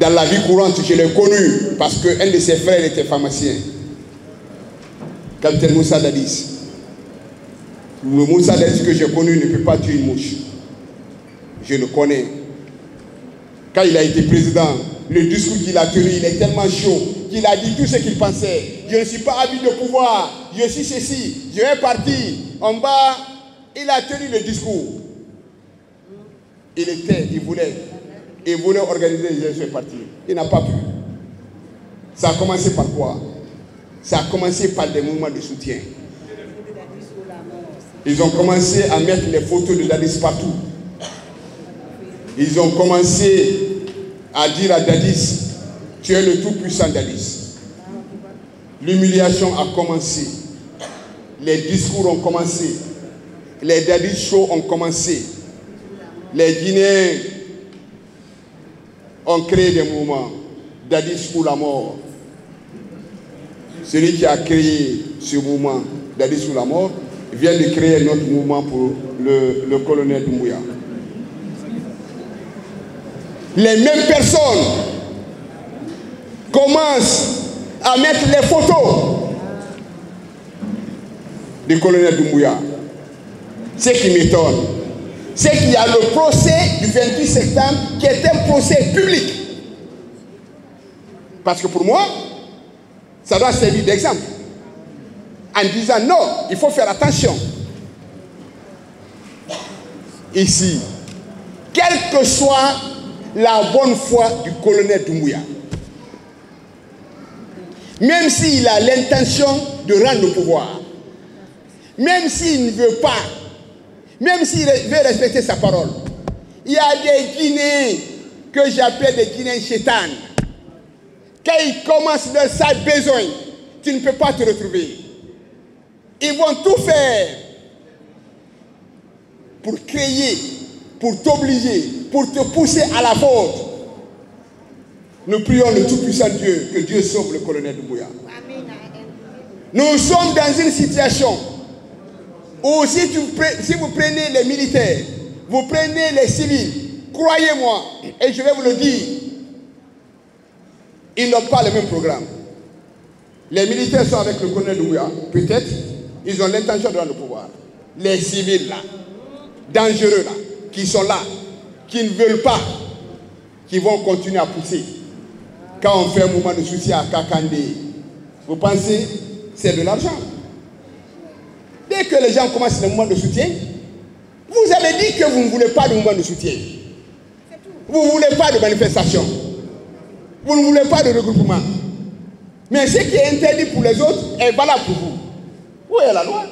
Dans la vie courante, je l'ai connu parce qu'un de ses frères était pharmacien. Capitaine Moussa Dadis. Le Moussa Dadis que j'ai connu ne peut pas tuer une mouche. Je le connais. Quand il a été président, le discours qu'il a tenu, il est tellement chaud qu'il a dit tout ce qu'il pensait. Je ne suis pas avide de pouvoir, je suis ceci, je vais partir. En bas, il a tenu le discours. Il voulait organiser les élections et partir. Il n'a pas pu. Ça a commencé par quoi? Ça a commencé par des mouvements de soutien. Ils ont commencé à mettre les photos de Dadis partout. Ils ont commencé à dire à Dadis, tu es le tout-puissant Dadis. L'humiliation a commencé. Les discours ont commencé. Les Dadis shows ont commencé. Les Guinéens ont créé des mouvements. Dadis ou la mort. Celui qui a créé ce mouvement, Dadis ou la mort, vient de créer notre mouvement pour le colonel Doumbouya. Les mêmes personnes commencent à mettre les photos du colonel Doumbouya. Ce qui m'étonne, c'est qu'il y a le procès du 28 septembre qui est un procès public. Parce que pour moi, ça doit servir d'exemple. En disant non, il faut faire attention. Ici, quelle que soit la bonne foi du colonel Doumbouya, même s'il a l'intention de rendre le pouvoir, même s'il ne veut pas, même s'il veut respecter sa parole, il y a des Guinéens que j'appelle des Guinéens chétanes. Quand ils commencent leur sale besoin, tu ne peux pas te retrouver. Ils vont tout faire pour créer, pour t'obliger, pour te pousser à la faute. Nous prions le tout-puissant Dieu, que Dieu sauve le colonel Doumbouya. Nous sommes dans une situation où si vous prenez les militaires, vous prenez les civils, croyez-moi, et je vais vous le dire, ils n'ont pas le même programme. Les militaires sont avec le colonel Doumbouya, peut-être, ils ont l'intention de rendre le pouvoir. Les civils là, dangereux là, qui sont là, qui ne veulent pas, qui vont continuer à pousser. Quand on fait un mouvement de soutien à Kakande, vous pensez c'est de l'argent. Dès que les gens commencent le mouvement de soutien, vous avez dit que vous ne voulez pas de mouvement de soutien. Vous ne voulez pas de manifestation. Vous ne voulez pas de regroupement. Mais ce qui est interdit pour les autres est valable pour vous. Où est la loi?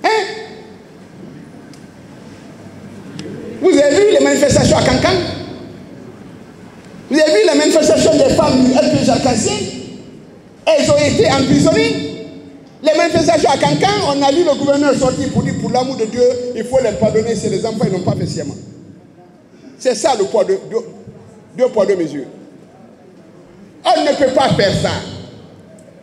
Hein? Vous avez vu les manifestations à Cancan? Vous avez vu les manifestations des femmes du RPG Arc-en-Ciel? Elles ont été emprisonnées. Les manifestations à Cancan, on a vu le gouverneur sortir pour dire, pour l'amour de Dieu, il faut les pardonner si les enfants n'ont pas fait sciemment. C'est ça le poids de deux poids, deux mesures. On ne peut pas faire ça.